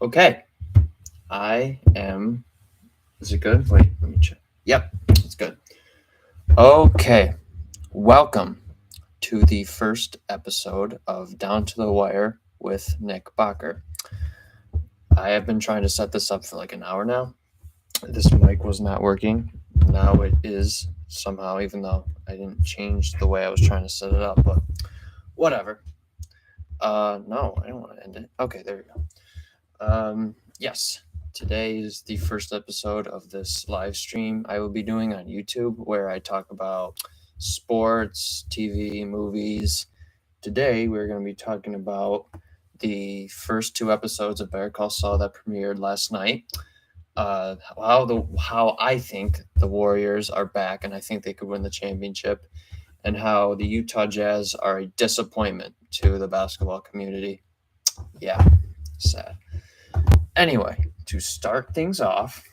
Okay, I am. Is it good? Wait, let me check. Yep, it's good. Okay, welcome to the first episode of Down to the Wire with Nic Bakker. I have been trying to set this up for like an hour now. This mic was not working. Now it is somehow, even though I didn't change the way I was trying to set it up, but whatever. No, I don't want to end it. Okay, there we go. Yes, today is the first episode of this live stream I will be doing on YouTube where I talk about sports, TV, movies. Today we're going to be talking about the first two episodes of Better Call Saul that premiered last night. How I think the Warriors are back and I think they could win the championship, and how the Utah Jazz are a disappointment to the basketball community. Yeah, sad. Anyway, to start things off,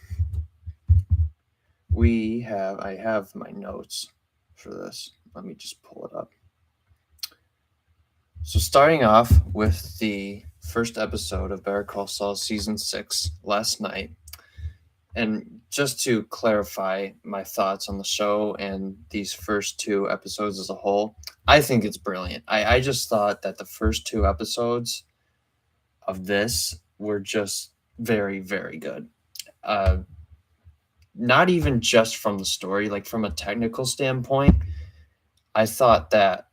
I have my notes for this. Let me just pull it up. So starting off with the first episode of Better Call Saul season 6 last night. And just to clarify my thoughts on the show and these first two episodes as a whole, I think it's brilliant. I just thought that the first two episodes of this were just very, very good. Uh, Not even just from the story, like from a technical standpoint, I thought that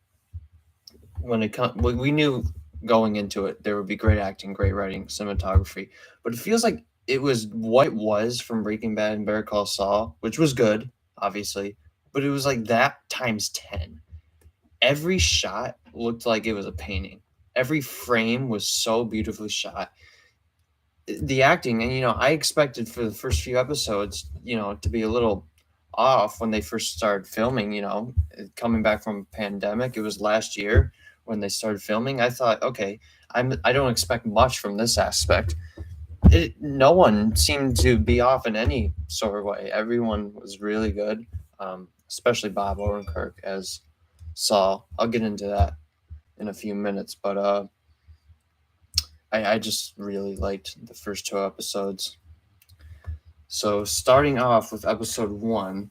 we knew going into it there would be great acting, great writing, cinematography, but it feels like it was what it was from Breaking Bad and Better Call Saul, which was good, obviously, but it was like that times 10. Every shot looked like it was a painting. Every frame was so beautifully shot. The acting, and I expected for the first few episodes, to be a little off when they first started filming. Coming back from a pandemic, it was last year when they started filming. I thought, okay, I don't expect much from this aspect. No one seemed to be off in any sort of way. Everyone was really good, especially Bob Odenkirk as Saul. I'll get into that in a few minutes, but I just really liked the first two episodes. So starting off with episode 1,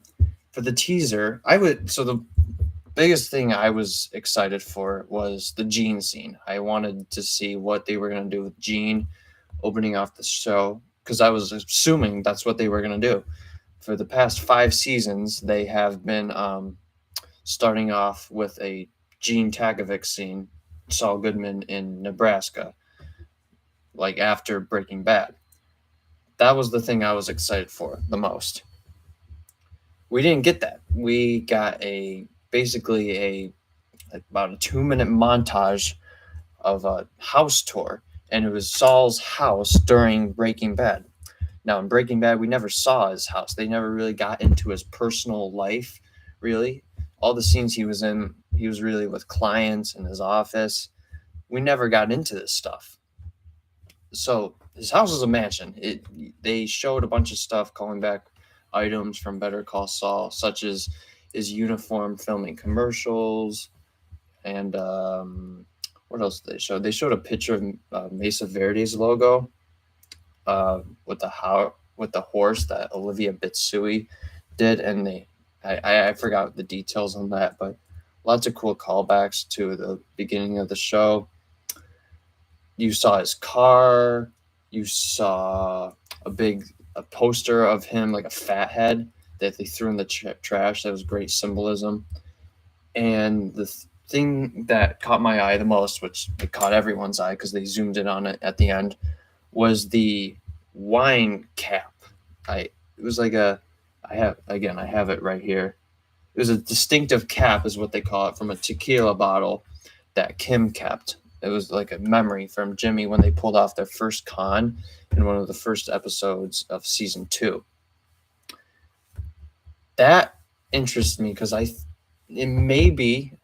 for the teaser, the biggest thing I was excited for was the Gene scene. I wanted to see what they were going to do with Gene opening off the show, because I was assuming that's what they were going to do. For the past 5 seasons, they have been starting off with a Gene Takovic scene, Saul Goodman in Nebraska, like after Breaking Bad. That was the thing I was excited for the most. We didn't get that. We got basically about a 2-minute montage of a house tour, and it was Saul's house during Breaking Bad. Now in Breaking Bad, we never saw his house. They never really got into his personal life, really. All the scenes he was in, he was really with clients in his office. We never got into this stuff. So his house is a mansion. They showed a bunch of stuff, calling back items from Better Call Saul, such as his uniform filming commercials, and what else did they show? They showed a picture of Mesa Verde's logo, with the horse that Olivia Bitsui did, and I forgot the details on that, but lots of cool callbacks to the beginning of the show. You saw his car. You saw a poster of him, like a fat head that they threw in the trash. That was great symbolism. And the thing that caught my eye the most, which it caught everyone's eye because they zoomed in on it at the end, was the wine cap. It was like I have it right here. It was a distinctive cap, is what they call it, from a tequila bottle that Kim kept. It was like a memory from Jimmy when they pulled off their first con in one of the first episodes of season 2. That interests me because it may be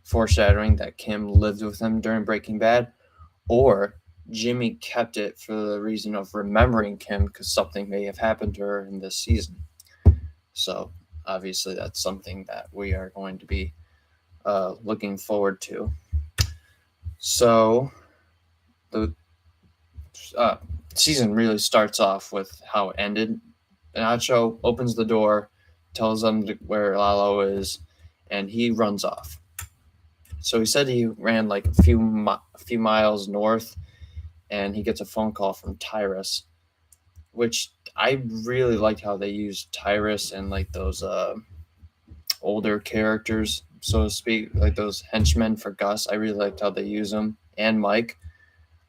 foreshadowing that Kim lived with him during Breaking Bad, or Jimmy kept it for the reason of remembering Kim because something may have happened to her in this season. So obviously that's something that we are going to be looking forward to. So the season really starts off with how it ended. Nacho opens the door, tells them where Lalo is, and he runs off. So he said he ran like a few miles north, and he gets a phone call from Tyrus, which I really liked how they used Tyrus and like those older characters, so to speak, like those henchmen for Gus. I really liked how they use them, and Mike.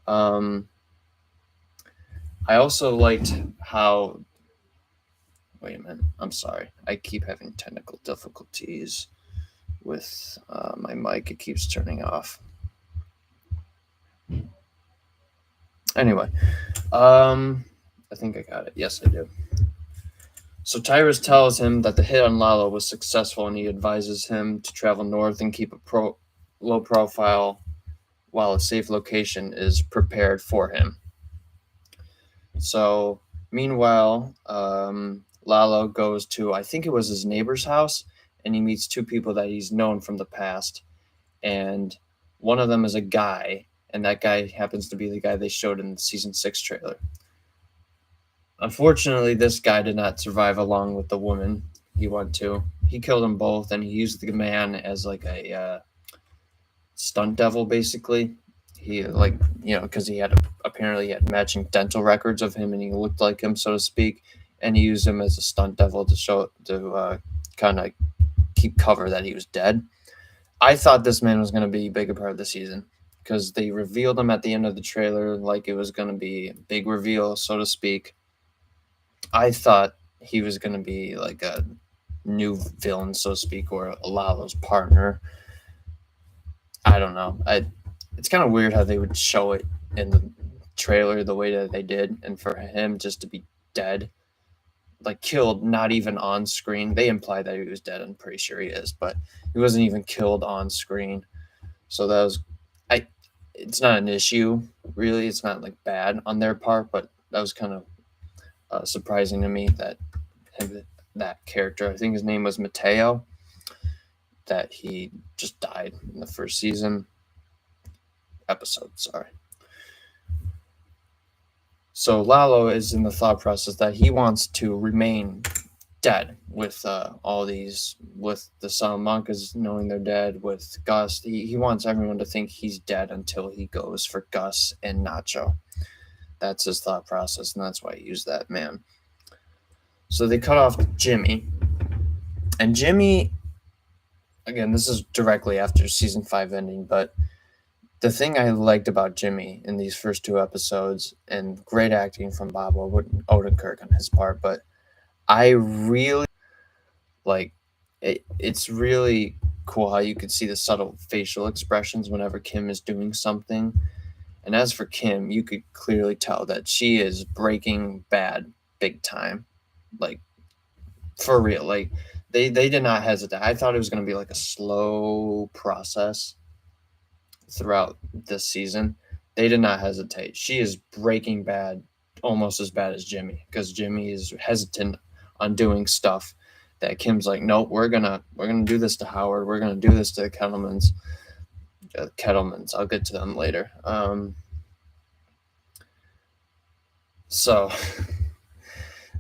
I also liked how. Wait a minute. I'm sorry. I keep having technical difficulties with my mic. It keeps turning off. Anyway, I think I got it. Yes, I do. So Tyrus tells him that the hit on Lalo was successful, and he advises him to travel north and keep a low profile while a safe location is prepared for him. So meanwhile, Lalo goes to, I think it was his neighbor's house, and he meets two people that he's known from the past. And one of them is a guy, and that guy happens to be the guy they showed in the season 6 trailer. Unfortunately, this guy did not survive along with the woman he went to. He killed them both, and he used the man as like a stunt devil, basically. He because he had apparently he had matching dental records of him, and he looked like him, so to speak. And he used him as a stunt devil to kind of keep cover that he was dead. I thought this man was going to be a bigger part of the season because they revealed him at the end of the trailer like it was going to be a big reveal, so to speak. I thought he was going to be like a new villain, so to speak, or Lalo's partner. I don't know. It's kind of weird how they would show it in the trailer the way that they did, and for him just to be dead, like killed, not even on screen. They implied that he was dead. I'm pretty sure he is, but he wasn't even killed on screen. So that was, it's not an issue really. It's not like bad on their part, but that was kind of surprising to me that that character, I think his name was Mateo, that he just died in the first season episode. Sorry. So Lalo is in the thought process that he wants to remain dead with all these, with the Salamancas knowing they're dead, with Gus. He wants everyone to think he's dead until he goes for Gus and Nacho. That's his thought process, and that's why he used that man. So they cut off Jimmy. And Jimmy, again, this is directly after season 5 ending, but the thing I liked about Jimmy in these first 2 episodes, and great acting from Bob Odenkirk on his part, but I really like it. It's really cool how you could see the subtle facial expressions whenever Kim is doing something. And as for Kim, you could clearly tell that she is Breaking Bad big time. Like, for real. Like, they did not hesitate. I thought it was going to be like a slow process throughout this season. They did not hesitate. She is Breaking Bad almost as bad as Jimmy, because Jimmy is hesitant on doing stuff that Kim's like, nope, we're gonna do this to Howard. We're gonna do this to the Kettlemans. I'll get to them later. So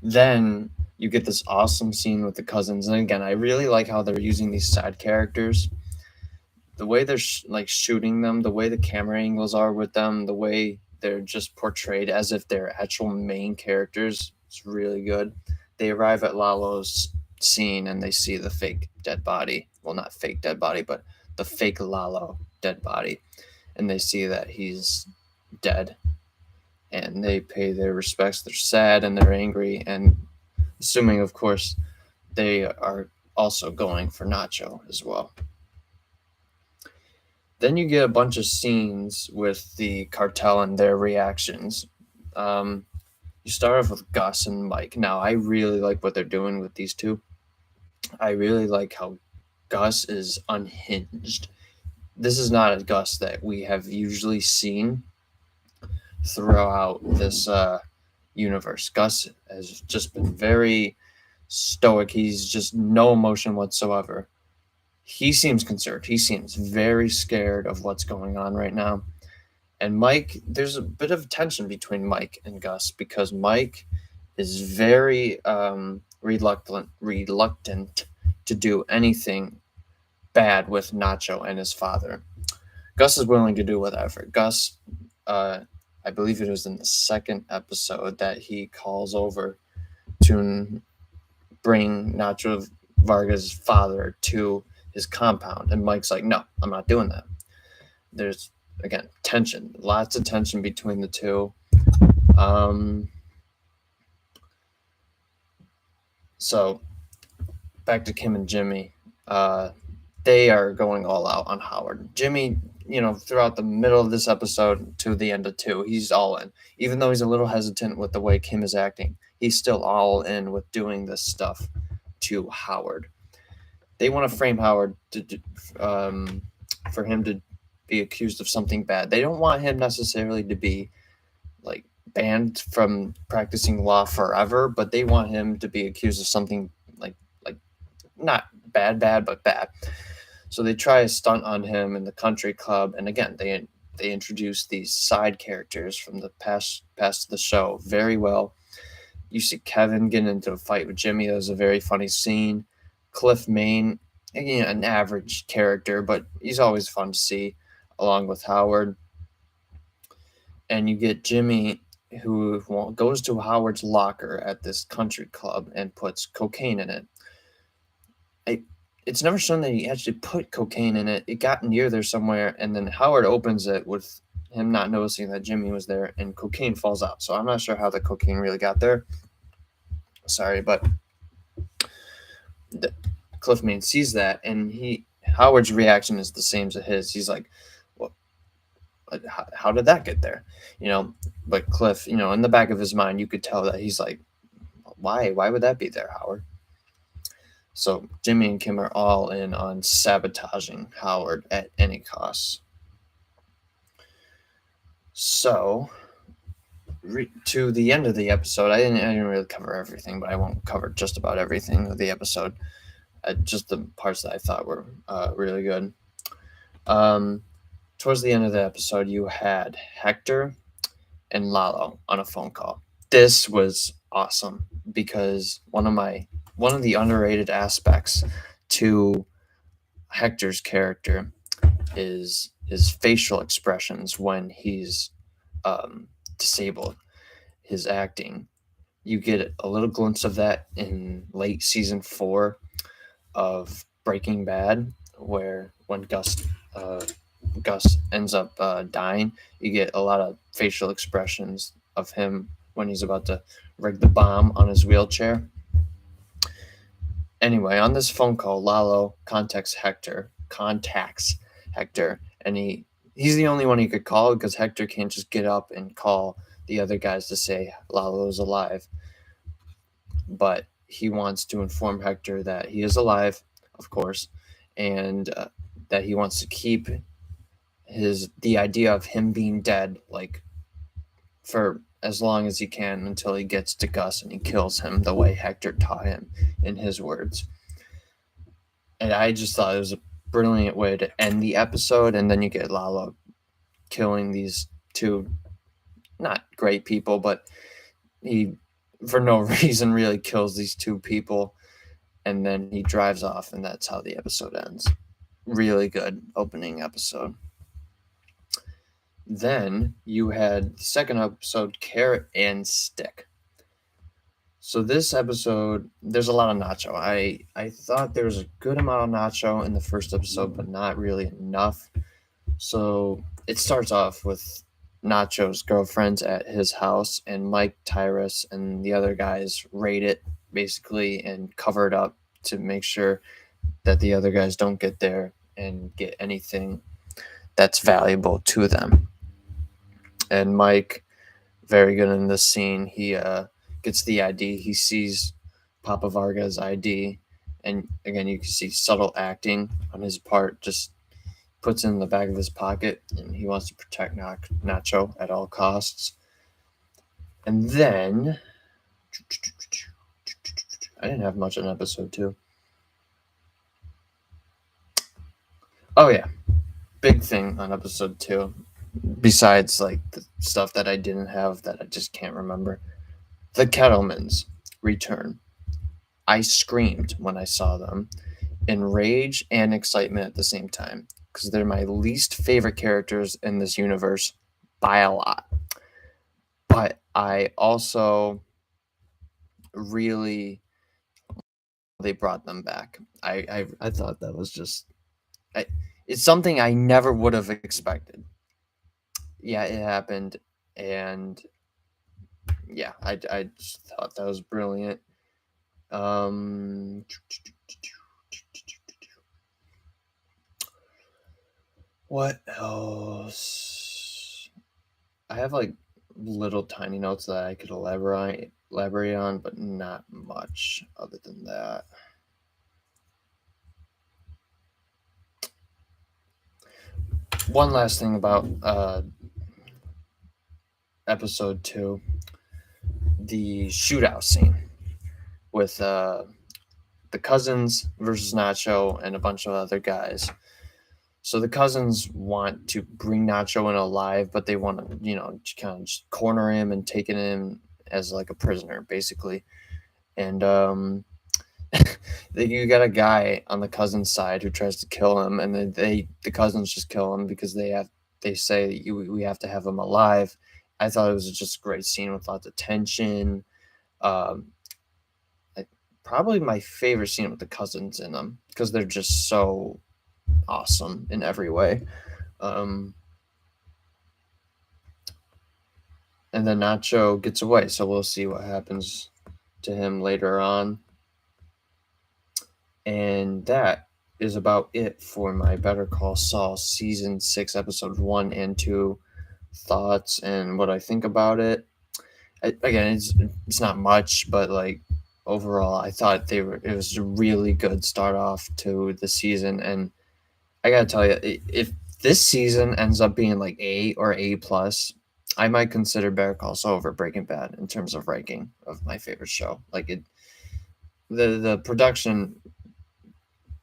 then you get this awesome scene with the cousins, and again, I really like how they're using these side characters. The way they're shooting them, the way the camera angles are with them, the way they're just portrayed as if they're actual main characters, it's really good. They arrive at Lalo's scene and they see the fake dead body. Well, not fake dead body, but the fake Lalo dead body. And they see that he's dead. And they pay their respects. They're sad and they're angry. And assuming, of course, they are also going for Nacho as well. Then you get a bunch of scenes with the cartel and their reactions. You start off with Gus and Mike. Now, I really like what they're doing with these two. I really like how Gus is unhinged. This is not a Gus that we have usually seen throughout this universe. Gus has just been very stoic. He's just no emotion whatsoever. He seems concerned. He seems very scared of what's going on right now. And Mike, there's a bit of tension between Mike and Gus because Mike is very reluctant to do anything bad with Nacho and his father. Gus is willing to do whatever. Gus, I believe it was in the second episode that he calls over to bring Nacho Vargas' father to his compound, and Mike's like, "No, I'm not doing that." There's again tension, lots of tension between the two. So back to Kim and Jimmy. They are going all out on Howard. Jimmy, throughout the middle of this episode to the end of 2, he's all in. Even though he's a little hesitant with the way Kim is acting, he's still all in with doing this stuff to Howard. They want to frame Howard for him to be accused of something bad. They don't want him necessarily to be like banned from practicing law forever, but they want him to be accused of something like not bad, but bad. So they try a stunt on him in the country club, and again, they introduce these side characters from the past of the show very well. You see Kevin getting into a fight with Jimmy. That was a very funny scene. Cliff Main, again, an average character, but he's always fun to see, along with Howard. And you get Jimmy, who goes to Howard's locker at this country club and puts cocaine in it. It's never shown that he actually put cocaine in it. It got near there somewhere, and then Howard opens it with him not noticing that Jimmy was there, and cocaine falls out. So I'm not sure how the cocaine really got there. Sorry, but Cliff Main sees that, and Howard's reaction is the same as his. He's like, "Well, how did that get there?" But Cliff, in the back of his mind, you could tell that he's like, "Why? Why would that be there, Howard?" So Jimmy and Kim are all in on sabotaging Howard at any cost. So, to the end of the episode, I didn't really cover everything, but I won't cover just about everything of the episode. Just the parts that I thought were really good. Towards the end of the episode, you had Hector and Lalo on a phone call. This was awesome because one of the underrated aspects to Hector's character is his facial expressions when he's disabled, his acting. You get a little glimpse of that in late season 4 of Breaking Bad, where when Gus ends up dying, you get a lot of facial expressions of him when he's about to rig the bomb on his wheelchair. Anyway, on this phone call, Lalo contacts Hector, and he's the only one he could call because Hector can't just get up and call the other guys to say Lalo's alive. But he wants to inform Hector that he is alive, of course, and that he wants to keep the idea of him being dead for as long as he can until he gets to Gus and he kills him the way Hector taught him, in his words. And I just thought it was a brilliant way to end the episode, and then you get Lalo killing these two not great people, but he for no reason really kills these two people, and then he drives off, and that's how the episode ends. Really good opening episode. Then you had the second episode, Carrot and Stick. So this episode, there's a lot of Nacho. I thought there was a good amount of Nacho in the first episode, but not really enough. So it starts off with Nacho's girlfriends at his house, and Mike, Tyrus, and the other guys raid it, basically, and cover it up to make sure that the other guys don't get there and get anything that's valuable to them. And Mike, very good in this scene, he gets the ID. He sees Papa Varga's ID, and again, you can see subtle acting on his part, just puts it in the back of his pocket, and he wants to protect Nacho at all costs. And then, I didn't have much in episode 2. Oh yeah, big thing on episode 2. besides like the stuff that I didn't have that I just can't remember. The Kettlemans Return. I screamed when I saw them in rage and excitement at the same time because they're my least favorite characters in this universe by a lot. But I also really they brought them back. I thought that was just it's something I never would have expected. Yeah, it happened, and yeah, I just thought that was brilliant. Um, what else? I have like little tiny notes that I could elaborate on, but not much other than that. One last thing about episode 2, the shootout scene with the cousins versus Nacho and a bunch of other guys. So the cousins want to bring Nacho in alive, but they want to, kind of just corner him and take him as like a prisoner, basically. And you got a guy on the cousin's side who tries to kill him, and then the cousins just kill him because they say we have to have him alive. I thought it was just a great scene with lots of tension. Um, Probably my favorite scene with the cousins in them because they're just so awesome in every way. And then Nacho gets away, so we'll see what happens to him later on. And that is about it for my Better Call Saul season 6, episodes 1 and 2 thoughts and what I think about it. Again, it's not much, but like overall, I thought it was a really good start off to the season, and I gotta tell you, if this season ends up being like A or A plus, I might consider Better Call Saul over Breaking Bad in terms of ranking of my favorite show. Like the production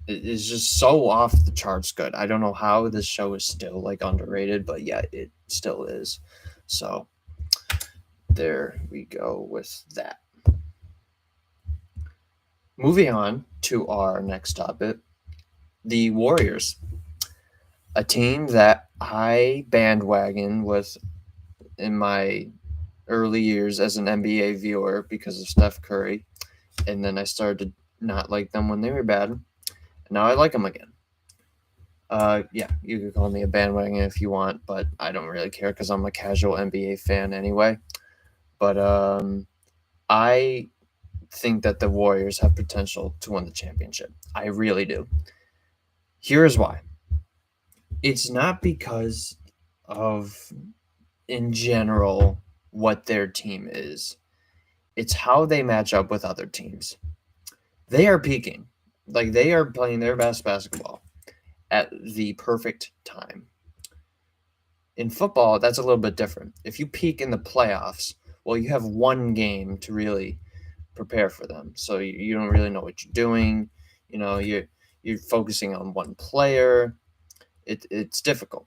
is just so off the charts good. I don't know how this show is still like underrated, but yeah, it still is. So there we go with that. Moving on to our next topic, the Warriors, a team that I bandwagon with in my early years as an NBA viewer because of Steph Curry, and then I started to not like them when they were bad. And now I like them again. Yeah, you could call me a bandwagon if you want, but I don't really care because I'm a casual NBA fan anyway. But I think that the Warriors have potential to win the championship. I really do. Here's why. It's not because of, in general, what their team is. It's how they match up with other teams. They are peaking. Like, they are playing their best basketball at the perfect time. In football, that's a little bit different. If you peak in the playoffs, well, you have one game to really prepare for them. So you don't really know what you're doing. You're focusing on one player. It's difficult.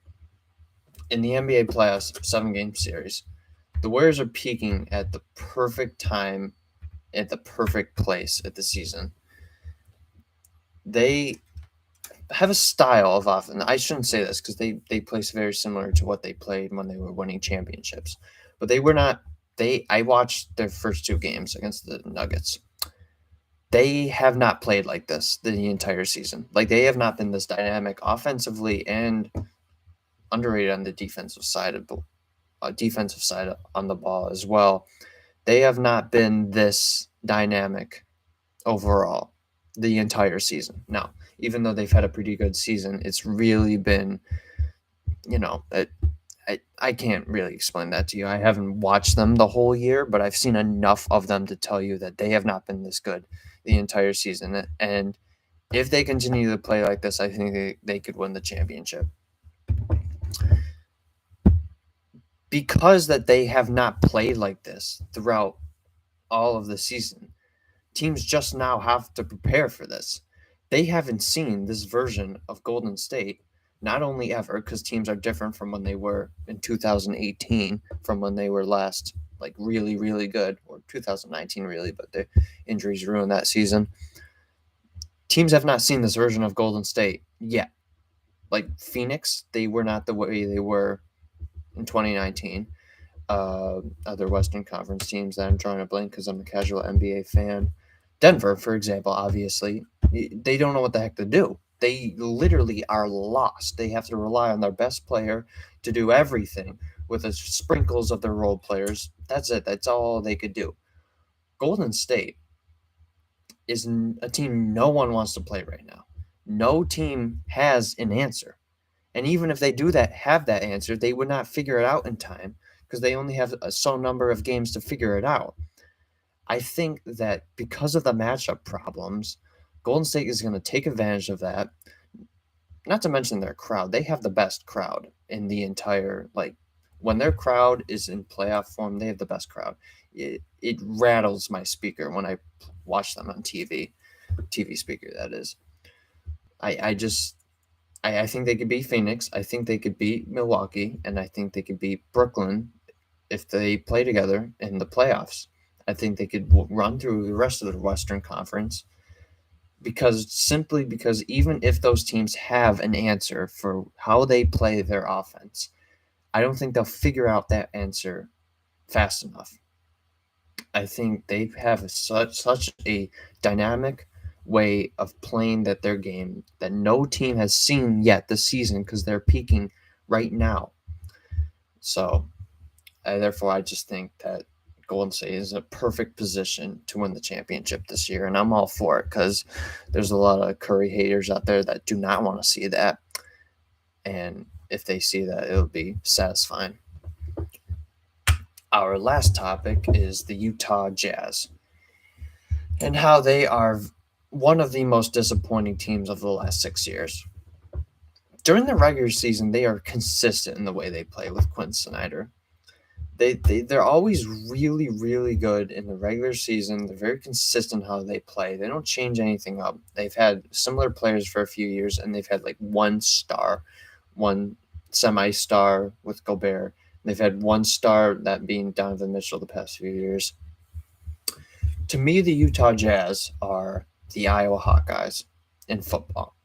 In the NBA playoffs, 7-game series, the Warriors are peaking at the perfect time, at the perfect place at the season. They have a style of offense. I shouldn't say this because they play very similar to what they played when they were winning championships, but they were not. I watched their first 2 games against the Nuggets. They have not played like this the entire season. Like, they have not been this dynamic offensively and underrated on the defensive side on the ball as well. They have not been this dynamic overall the entire season. Now, even though they've had a pretty good season, it's really been, I can't really explain that to you. I haven't watched them the whole year, but I've seen enough of them to tell you that they have not been this good the entire season. And if they continue to play like this, I think they could win the championship. Because that they have not played like this throughout all of the season, teams just now have to prepare for this. They haven't seen this version of Golden State not only ever, because teams are different from when they were in 2018, from when they were last like really, really good, or 2019 really, but the injuries ruined that season. Teams have not seen this version of Golden State yet. Like Phoenix, they were not the way they were in 2019. Other Western Conference teams that I'm drawing a blank because I'm a casual NBA fan. Denver, for example, obviously, they don't know what the heck to do. They literally are lost. They have to rely on their best player to do everything with the sprinkles of their role players. That's it. That's all they could do. Golden State is a team no one wants to play right now. No team has an answer. And even if they do have that answer, they would not figure it out in time because they only have a certain number of games to figure it out. I think that because of the matchup problems, Golden State is going to take advantage of that. Not to mention their crowd. They have the best crowd in the entire, like, when their crowd is in playoff form, they have the best crowd. It rattles my speaker when I watch them on TV speaker, that is. I think they could beat Phoenix. I think they could beat Milwaukee, and I think they could beat Brooklyn if they play together in the playoffs. I think they could run through the rest of the Western Conference because even if those teams have an answer for how they play their offense, I don't think they'll figure out that answer fast enough. I think they have such a dynamic way of playing their game that no team has seen yet this season because they're peaking right now. So, therefore, I just think that Golden State is a perfect position to win the championship this year, and I'm all for it because there's a lot of Curry haters out there that do not want to see that, and if they see that, it'll be satisfying. Our last topic is the Utah Jazz and how they are one of the most disappointing teams of the last 6 years. During the regular season, they are consistent in the way they play with Quinn Snyder. They're always really, really good in the regular season. They're very consistent how they play. They don't change anything up. They've had similar players for a few years, and they've had like one star, one semi-star with Gobert. They've had one star, that being Donovan Mitchell, the past few years. To me, the Utah Jazz are the Iowa Hawkeyes in football.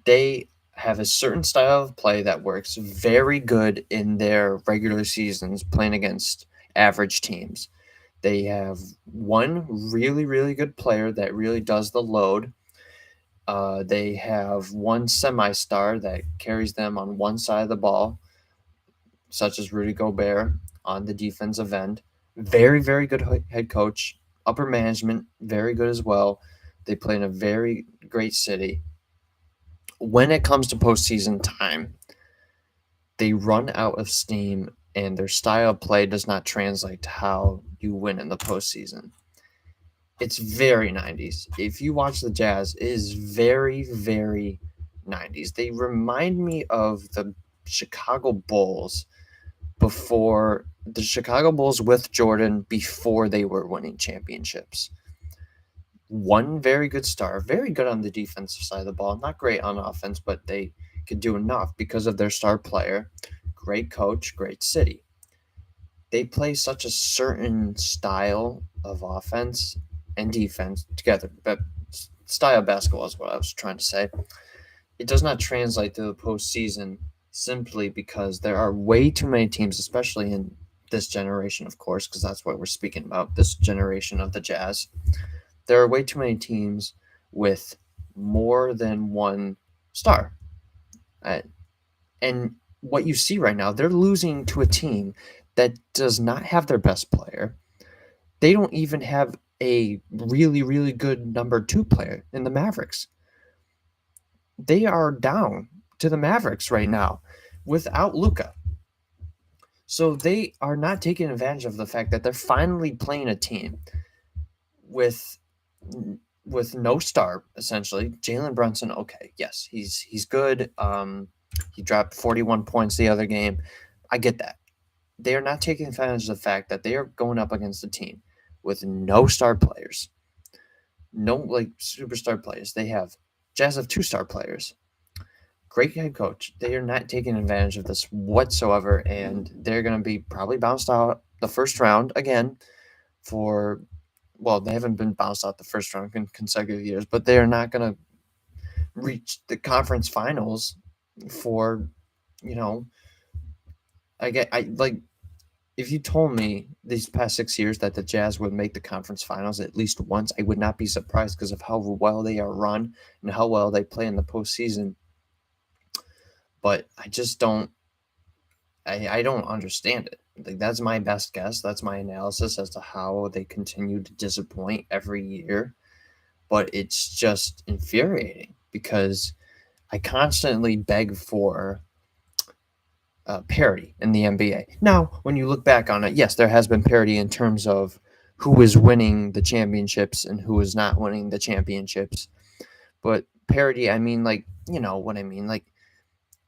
They have a certain style of play that works very good in their regular seasons playing against average teams. They have one really, really good player that really does the load. They have one semi-star that carries them on one side of the ball, such as Rudy Gobert on the defensive end. Very, very good head coach. Upper management, very good as well. They play in a very great city. When it comes to postseason time, they run out of steam and their style of play does not translate to how you win in the postseason. It's very 90s. If you watch the Jazz, it is very, very 90s. They remind me of the Chicago Bulls before the Chicago Bulls with Jordan before they were winning championships. One very good star, very good on the defensive side of the ball, not great on offense, but they could do enough because of their star player. Great coach, great city. They play such a certain style of offense and defense together, but style of basketball is what I was trying to say. It does not translate to the postseason simply because there are way too many teams, especially in this generation, of course, because that's what we're speaking about, this generation of the Jazz. There are way too many teams with more than one star. And what you see right now, they're losing to a team that does not have their best player. They don't even have a really, really good number 2 player in the Mavericks. They are down to the Mavericks right now without Luka. So they are not taking advantage of the fact that they're finally playing a team with no star, essentially. Jalen Brunson, okay, yes, he's good. He dropped 41 points the other game. I get that. They are not taking advantage of the fact that they are going up against a team with no star players, no like superstar players. They have Jazz have 2 star players. great head coach. They are not taking advantage of this whatsoever, and they're going to be probably bounced out the first round again for, well, they haven't been bounced out the first round in consecutive years, but they are not going to reach the conference finals for, you know, I like, if you told me these past 6 years that the Jazz would make the conference finals at least once, I would not be surprised because of how well they are run and how well they play in the postseason. But I just don't, I don't understand it. Like, that's my best guess. That's my analysis as to how they continue to disappoint every year. But it's just infuriating because I constantly beg for parity in the NBA. Now, when you look back on it, yes, there has been parity in terms of who is winning the championships and who is not winning the championships. But parity, I mean, like, you know what I mean? Like,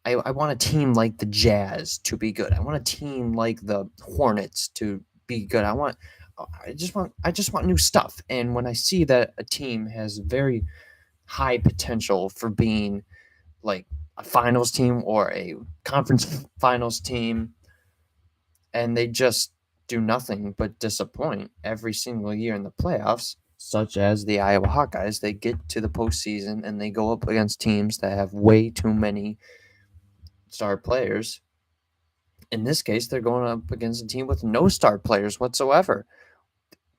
I want a team like the Jazz to be good. I want a team like the Hornets to be good. I just want new stuff. And when I see that a team has very high potential for being like a finals team or a conference finals team, and they just do nothing but disappoint every single year in the playoffs, such as the Iowa Hawkeyes, they get to the postseason and they go up against teams that have way too many star players. In this case, they're going up against a team with no star players whatsoever.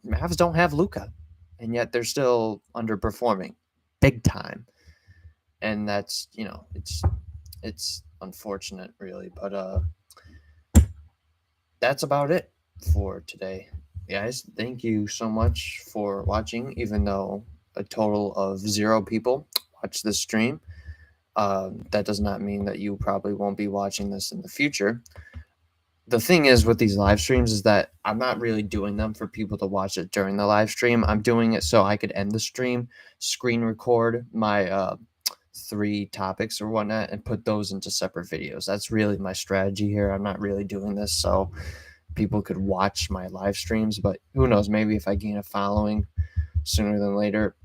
Mavs don't have Luka, and yet they're still underperforming big time. And that's, it's unfortunate, really. But that's about it for today. Guys, thank you so much for watching, even though a total of 0 people watch this stream. That does not mean that you probably won't be watching this in the future. The thing is with these live streams is that I'm not really doing them for people to watch it during the live stream. I'm doing it so I could end the stream, screen record my 3 topics or whatnot, and put those into separate videos. That's really my strategy here. I'm not really doing this so people could watch my live streams, but who knows, maybe if I gain a following sooner than later,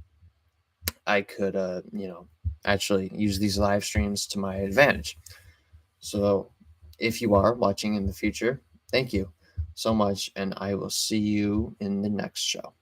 I could actually use these live streams to my advantage. So if you are watching in the future, thank you so much, and I will see you in the next show.